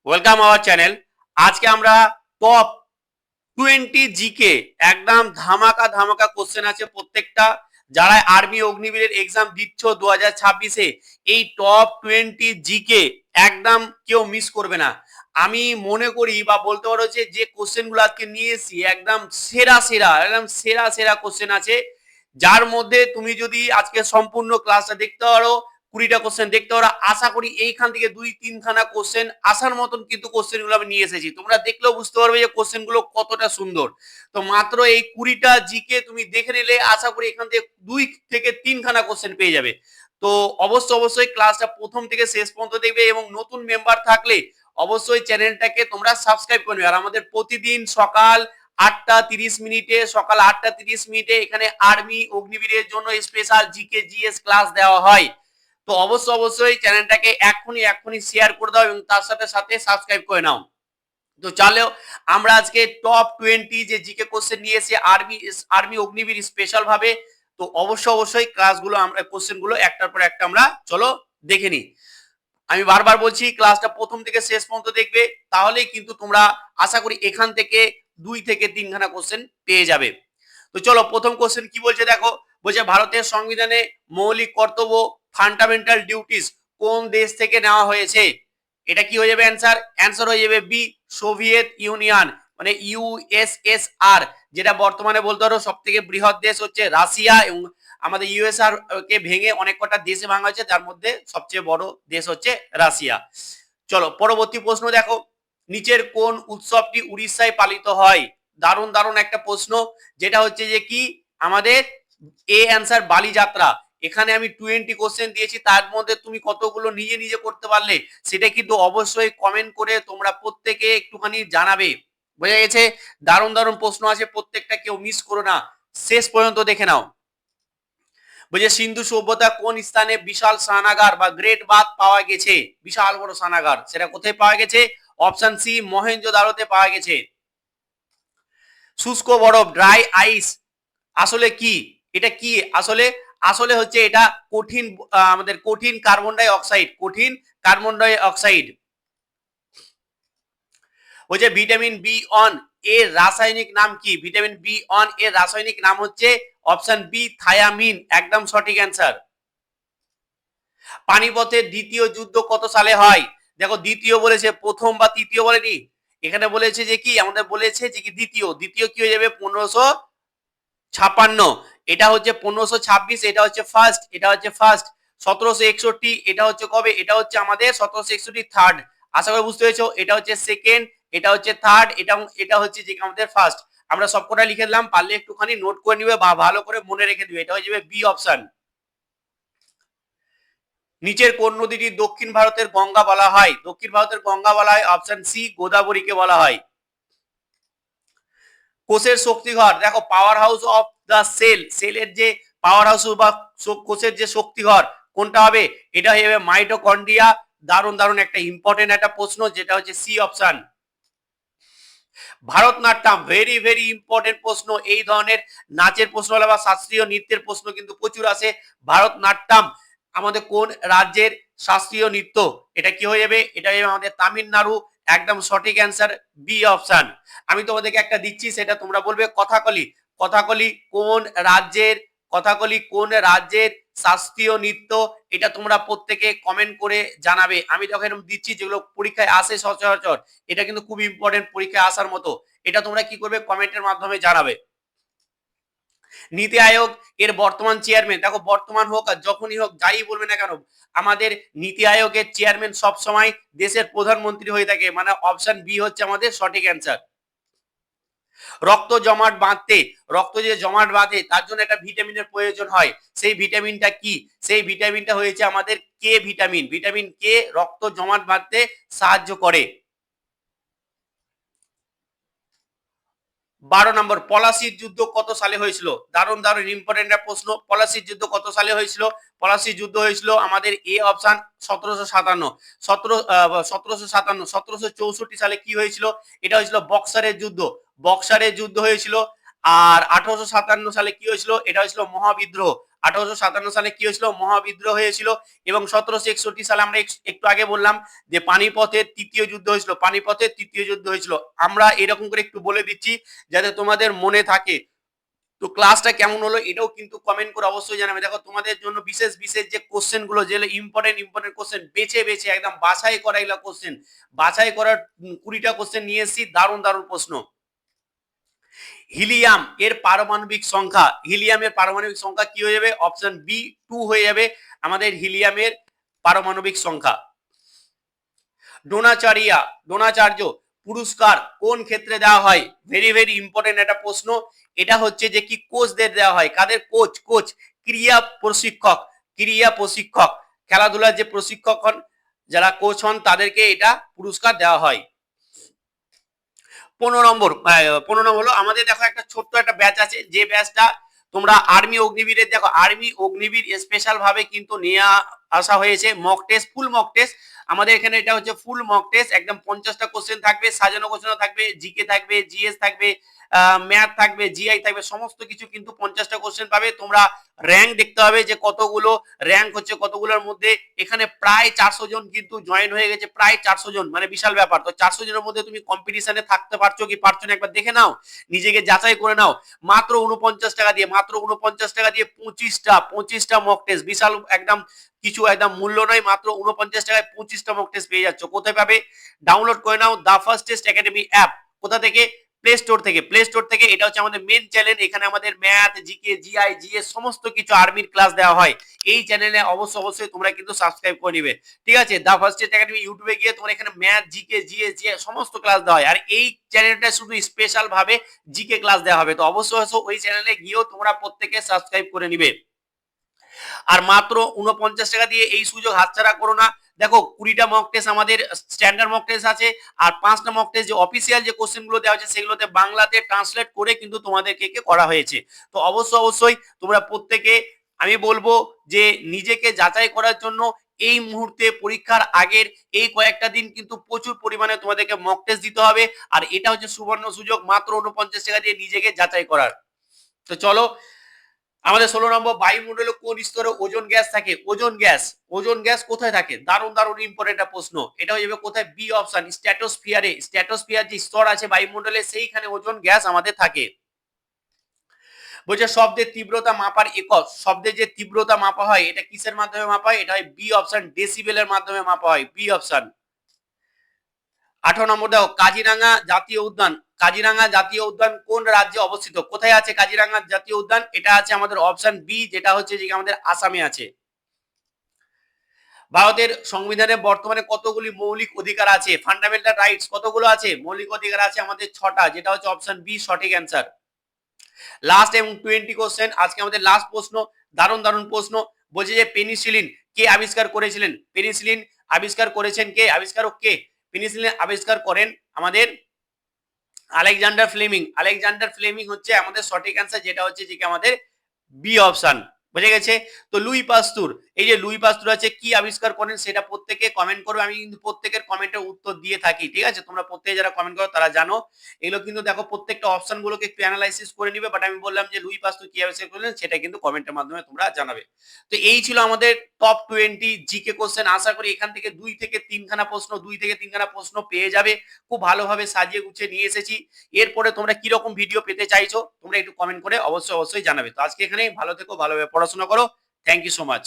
Welcome our channel. আজকে আমরা top 20 GK একদম ধামাকা ধামাকা কোশ্চেন আছে প্রত্যেকটা। যারা আর্মি অগ্নিবীরের এক্সাম দিচ্ছ 2026-এ, এই টপ 20 জিকে একদম কেউ মিস করবে না। আমি মনে করি বা বলতে পারো যে কোশ্চেনগুলো আজকে নিয়ে এসেছি একদম সেরা সেরা, একদম সেরা সেরা কোশ্চেন আছে। যার মধ্যে তুমি যদি আজকে সম্পূর্ণ ক্লাসটা দেখতে পারো, 20টা কোশ্চেন দেখতে পারো, আশা করি এইখান থেকে 2-3খানা কোশ্চেন আসার মতন কিন্তু কোশ্চেন গুলো আমি নিয়ে এসেছি। তোমরা দেখলেও বুঝতে পারবে যে কোশ্চেন গুলো কতটা সুন্দর। তো মাত্র এই 20টা জিকে তুমি দেখে নিলে আশা করি এখান থেকে 2-3খানা কোশ্চেন পেয়ে যাবে। তো অবশ্যই ক্লাসটা প্রথম থেকে শেষ পর্যন্ত দেখবে, এবং নতুন মেম্বার থাকলে অবশ্যই চ্যানেলটাকে তোমরা সাবস্ক্রাইব করে নেবে। আর আমাদের প্রতিদিন সকাল 8টা 30 মিনিটে, সকাল 8টা 30 মিনিটে এখানে আর্মি অগ্নিবীরের জন্য স্পেশাল জিকে জিএস ক্লাস দেওয়া হয়। তো অবশ্যই চ্যানেলটাকে এক্ষুনি শেয়ার করে দাও এবং তার সাথে সাথে সাবস্ক্রাইব করে নাও। তো চলো আমরা আজকে টপ 20 যে জিকে কোশ্চেন নিয়ে এসে আর্মি অগ্নিবীর স্পেশাল ভাবে। তো অবশ্যই ক্লাসগুলো আমরা কোশ্চেনগুলো একটার পর একটা আমরা চলো দেখে নিই। আমি বারবার বলছি ক্লাসটা প্রথম থেকে শেষ পর্যন্ত দেখবে, তাহলেই কিন্তু তোমরা আশা করি এখান থেকে 2-3খানা কোশ্চেন পেয়ে যাবে। তো চলো প্রথম কোশ্চেন কি বলছে দেখো। বলছে ভারতের সংবিধানে মৌলিক কর্তব্য ফান্ডামেন্টাল ডিউটিস কোন দেশ থেকে নেওয়া হয়েছে? এটা কি হয়ে যাবে অ্যান্সার? অ্যান্সার হয়ে যাবে বি, সোভিয়েত ইউনিয়ন, মানে ইউএসএসআর, যেটা বর্তমানে বলতে পারো সব থেকে বৃহৎ দেশ হচ্ছে রাশিয়া, এবং আমাদের ইউএসআর কে ভেঙে অনেক কটা দেশে ভাঙা হয়েছে, তার মধ্যে সবচেয়ে বড় দেশ হচ্ছে রাশিয়া। চলো পরবর্তী প্রশ্ন দেখো। নিচের কোন উৎসবটি উড়িষ্যায় পালিত হয়? দারুণ দারুণ একটা প্রশ্ন, যেটা হচ্ছে যে কি আমাদের এ অ্যান্সার বালিযাত্রা। এখানে আমি 20 কোশ্চেন দিয়েছি, তার মধ্যে তুমি কতগুলো নিজে নিজে করতে পারলে সেটা কিন্তু অবশ্যই কমেন্ট করে তোমরা প্রত্যেকে একটুখানি জানাবে। বোঝা গেছে? দারুণ দারুণ প্রশ্ন আছে, প্রত্যেকটা কেউ মিস করো না, শেষ পর্যন্ত দেখে নাও। বলছে সিন্ধু সভ্যতা কোন স্থানে বিশাল স্নানাগার বা গ্রেট বাথ পাওয়া গেছে? বিশাল বড় স্নানাগার, সেটা কোথায় পাওয়া গেছে? অপশন সি, মহেঞ্জোদারোতে পাওয়া গেছে। শুষ্ক বরফ ড্রাই আইস আসলে কি? এটা কি আসলে? আসলে হচ্ছে এটা কঠিন, আমাদের কঠিন কার্বন ডাই অক্সাইড, কঠিন কার্বন ডাই অক্সাইড। ওই যে ভিটামিন বি অন এর রাসায়নিক নাম কি? ভিটামিন বি অন এর রাসায়নিক নাম হচ্ছে অপশন বি, থায়ামিন, একদম সঠিক অ্যান্সার। পানিপথের দ্বিতীয় যুদ্ধ কত সালে হয়? দেখো দ্বিতীয় বলেছে, প্রথম বা তৃতীয় বলেনি। এখানে বলেছে যে কি, আমাদের বলেছে যে কি দ্বিতীয়। দ্বিতীয় কি হয়ে যাবে? 1556। এটা হচ্ছে 1526, এটা হচ্ছে ফার্স্ট, এটা হচ্ছে ফার্স্ট। 1761 এটা হচ্ছে কবে? এটা হচ্ছে আমাদের 1761 থার্ড। আশা করি বুঝতে পেরেছো, এটা হচ্ছে সেকেন্ড, এটা হচ্ছে থার্ড, এটা হচ্ছে যে আমাদের ফার্স্ট। আমরা সবকটা লিখে দিলাম, পারলে একটুখানি নোট করে নিবে বা ভালো করে মনে রেখে দিবে। এটা হয়ে যাবে বি অপশন। নিচের কোন নদীটি দক্ষিণ ভারতের গঙ্গা বলা হয়? দক্ষিণ ভারতের গঙ্গা বলা হয় অপশন সি, গোদাবরীকে বলা হয়। কোষের শক্তিঘর দেখো, power house of the cell, সেলের যে পাওয়ার হাউস বা কোষের যে শক্তিঘর কোনটা হবে? এটা হয়ে যাবে মাইটোকন্ড্রিয়া। দারুণ দারুণ একটা ইম্পর্টেন্ট একটা প্রশ্ন, যেটা হচ্ছে C option. Bharatanatyam very very important প্রশ্ন। এই ধরনের নাচের প্রশ্ন হলে বা শাস্ত্রীয় নৃত্যের প্রশ্ন কিন্তু প্রচুর আসে। ভারতনাট্যম আমাদের কোন রাজ্যের শাস্ত্রীয় নৃত্য? এটা কি হয়ে যাবে? এটা হয়ে যাবে আমাদের তামিলনাড়ু, একদম সঠিক অ্যান্সার বি অপশন। আমি তোমাদেরকে একটা দিচ্ছি, সেটা তোমরা বলবে কথাকলি। কথাকলি কোন রাজ্যের? কথাকলি কোন রাজ্যের শাস্ত্রীয় নৃত্য? এটা তোমরা প্রত্যেকে কমেন্ট করে জানাবে। আমি যখন এরকম দিচ্ছি যেগুলো পরীক্ষায় আসে সচরাচর, এটা কিন্তু খুব ইম্পর্টেন্ট, পরীক্ষায় আসার মতো। এটা তোমরা কি করবে? কমেন্টের মাধ্যমে জানাবে। নীতি আয়োগ এর বর্তমান চেয়ারম্যান, দেখো বর্তমান হোক আর যখনই হোক যাই বলবে না কেন, আমাদের নীতি আয়োগের চেয়ারম্যান সব সময় দেশের প্রধানমন্ত্রী হয়ে থাকে, মানে অপশন বি হচ্ছে আমাদের সঠিক অ্যান্সার। রক্ত জমাট বাঁধতে, রক্ত যে জমাট বাঁধে তার জন্য একটা ভিটামিনের প্রয়োজন হয়, সেই ভিটামিনটা কি? সেই ভিটামিনটা হয়েছে আমাদের কে ভিটামিন। ভিটামিন কে রক্ত জমাট বাঁধতে সাহায্য করে। 12 নম্বর, পলাশির যুদ্ধ কত সালে হয়েছিল? দারুণ দারুণ ইম্পর্টেন্ট একটা প্রশ্ন। পলাশির যুদ্ধ কত সালে হয়েছিল? পলাশির যুদ্ধ হয়েছিল আমাদের এ অপশন 1757। 1764 সালে কি হয়েছিল? এটা হয়েছিল বক্সারের যুদ্ধ, বক্সারের যুদ্ধ হয়েছিল। আর 1857 সালে কি হয়েছিল? এটা হয়েছিল মহাবিদ্রোহ। 1857 সালে কি হয়েছিল, মহাবিদ্রোহ হয়েছিল। এবং 1761 সালে আমরা একটু আগে বললাম যে পানিপথের তৃতীয় যুদ্ধ হয়েছিল, পানিপথের তৃতীয় যুদ্ধ হয়েছিল। আমরা এরকম করে একটু বলে দিচ্ছি যাতে তোমাদের মনে থাকে। তো ক্লাসটা কেমন হলো এটাও কিন্তু কমেন্ট করে অবশ্যই জানাবে। দেখো তোমাদের জন্য বিশেষ বিশেষ যে কোশ্চেন গুলো, যেগুলো ইম্পর্টেন্ট কোশ্চেন বেছে বেছে একদম বাছাই করা এগুলো কোশ্চেন, বাছাই করার 20টা কোশ্চেন নিয়ে এসেছি, দারুণ দারুণ প্রশ্ন। হিলিয়াম এর পারমাণবিক সংখ্যা, হিলিয়ামের পারমাণবিক সংখ্যা কি হয়ে যাবে, অপশন বি 2 হয়ে যাবে আমাদের হিলিয়ামের পারমাণবিক সংখ্যা। দ্রোণাচার্য পুরস্কার কোন ক্ষেত্রে দেওয়া হয়, ভেরি ভেরি ইম্পর্টেন্ট একটা প্রশ্ন। এটা হচ্ছে যে কি কোচদের দেওয়া হয়, কাদের, কোচ ক্রীড়া প্রশিক্ষক খেলাধুলার যে প্রশিক্ষক হন, যারা কোচ হন তাদেরকে এটা পুরস্কার দেওয়া হয়। 15 নম্বর হলো আমাদের, দেখো একটা ছোট্ট একটা ব্যাচ আছে, যে ব্যাচটা তোমরা আর্মি অগ্নিবীরের, দেখো আর্মি অগ্নিবীর স্পেশাল ভাবে কিন্তু নিয়ে আসা হয়েছে mock test, full mock test. আমাদের এখানে এটা হচ্ছে ফুল মক টেস্ট, একদম 50টা কোশ্চেন থাকবে, সাজানো গোছানো থাকবে, জিকে থাকবে, জিএস থাকবে, ম্যাথ থাকবে, জিআই থাকবে, সমস্ত কিছু কিন্তু 50টা কোশ্চেন পাবে। তোমরা র্যাঙ্ক দেখতে হবে যে কতগুলো র্যাঙ্ক হচ্ছে, কতগুলোর মধ্যে এখানে প্রায় 400 জন কিন্তু জয়েন হয়ে গেছে, প্রায় 400 জন, মানে বিশাল ব্যাপার। তো 400 জনের মধ্যে তুমি কম্পিটিশনে থাকতে পারছো কি পারছো না একবার দেখে নাও, নিজেকে যাচাই করে নাও। মাত্র 49 টাকা দিয়ে, মাত্র 49 টাকা দিয়ে 25টা মক টেস্ট, বিশাল একদম কিছু একদম মূল্য নয়, মাত্র 49 টাকায় 25টা মক টেস্ট পেয়ে যাচ্ছ। কোথায় পাবে, ডাউনলোড করে নাও the first test academy app. কোথা থেকে, প্লে স্টোর থেকে। এটা হচ্ছে আমাদের মেন চ্যানেল, এখানে আমাদের ম্যাথ, জিকে, জিআই, জিএস সমস্ত কিছু আর্মির ক্লাস দেওয়া হয়। এই চ্যানেলে অবশ্যই তোমরা কিন্তু সাবস্ক্রাইব করে নিবে, ঠিক আছে। দা ফার্স্ট টেস্ট একাডেমি ইউটিউবে গিয়ে তোমরা এখানে ম্যাথ, জিকে, জিএস, জিআই সমস্ত ক্লাস দেওয়া হয়। আর এই চ্যানেলটা শুধু স্পেশাল ভাবে জিকে ক্লাস দেওয়া হবে। তো অবশ্যই ওই চ্যানেলে গিয়েও তোমরা প্রত্যেকে সাবস্ক্রাইব করে নিবে। আর মাত্র 49 টাকা দিয়ে এই সুযোগ হাতছাড়া করো না। দেখো 20টা মক টেস্ট আমাদের স্ট্যান্ডার্ড মক টেস্ট আছে, আর 5টা মক টেস্ট যে অফিসিয়াল যে কোশ্চেন গুলো দেওয়া হচ্ছে সেগুলোতে বাংলাতে ট্রান্সলেট করে কিন্তু তোমাদেরকে করা হয়েছে। তো অবশ্যই তোমরা প্রত্যেকে, আমি বলবো যে নিজেকে যাচাই করার জন্য এই মুহূর্তে পরীক্ষার আগের এই কয়েকটা দিন কিন্তু প্রচুর পরিমাণে তোমাদেরকে মক টেস্ট দিতে হবে। আর এটা হচ্ছে সুবর্ণ সুযোগ মাত্র 49 টাকা দিয়ে নিজেকে যাচাই করার। তো চলো আমাদের 16 নম্বর, বায়ুমণ্ডলে কোন স্তরে ওজোন গ্যাস থাকে, ওজোন গ্যাস কোথায় থাকে, দারুণ ইম্পর্টেন্ট একটা প্রশ্ন। এটা হয়ে যাবে কোথায়, বি অপশন, স্ট্র্যাটোস্ফিয়ার যে স্তর আছে বায়ুমণ্ডলে সেইখানে ওজোন গ্যাস আমাদের থাকে। বলছে শব্দের তীব্রতা মাপার একক, শব্দের যে তীব্রতা মাপা হয় এটা কিসের মাধ্যমে মাপা হয়, এটা হয় বি অপশন, ডেসিবেলের মাধ্যমে মাপা হয়, বি অপশন। 18 নম্বর দেখো, কাজিরাঙ্গা জাতীয় উদ্যান কোন রাজ্যে অবস্থিত, কোথায় আছে কাজিরাঙ্গা জাতীয় উদ্যান, এটা আছে আমাদের অপশন বি, যেটা হচ্ছে যে আমাদের আসামে আছে। ভারতের সংবিধানে বর্তমানে কতগুলি মৌলিক অধিকার আছে, ফান্ডামেন্টাল রাইটস কতগুলো আছে, মৌলিক অধিকার আছে আমাদের 6টা, যেটা হচ্ছে অপশন বি সঠিক অ্যান্সার। লাস্ট এবং 20 কোশ্চেন, আজকে আমাদের লাস্ট প্রশ্ন, দারুণ প্রশ্ন। বলছে যে পেনিসিলিন কে আবিষ্কার করেছিলেন, পেনিসিলিন আবিষ্কার করেছেন কে, আবিষ্কারক কে, পেনিসিলিন আবিষ্কার করেন আমাদের আলেকজান্ডার ফ্লেমিং হচ্ছে আমাদের সঠিক অ্যান্সার, যেটা হচ্ছে যে আমাদের বি অপশন, বুঝে গেছে। তো লুই পাস্তুর, এই যে লুই পাস্তুর আছে কি আবিষ্কার করেন সেটা প্রত্যেকে কমেন্ট করবে, আমি কিন্তু প্রত্যেকের কমেন্টের উত্তর দিয়ে থাকি, ঠিক আছে। তোমরা প্রত্যেকে যারা কমেন্ট করো তারা জানো এগুলো, কিন্তু দেখো প্রত্যেকটা অপশন গুলোকে একটু অ্যানালাইসিস করে নিবে। বাট আমি বললাম যে লুই পাস্তুর কি আবিষ্কার করলেন সেটা কিন্তু কমেন্টের মাধ্যমে তোমরা জানাবে। তো এই ছিল আমাদের টপ 20 জিকে কোশ্চেন। আশা করি এখান থেকে 2 থেকে 3খানা প্রশ্ন পেয়ে যাবে। খুব ভালোভাবে সাজিয়ে গুছিয়ে নিয়ে এসেছি। এরপরে তোমরা কি রকম ভিডিও পেতে চাইছো তোমরা একটু কমেন্ট করে অবশ্যই জানাবে। তো আজকে এখানে ভালো থেকো, ভালোভাবে পড়াশোনা করো। Thank you so much.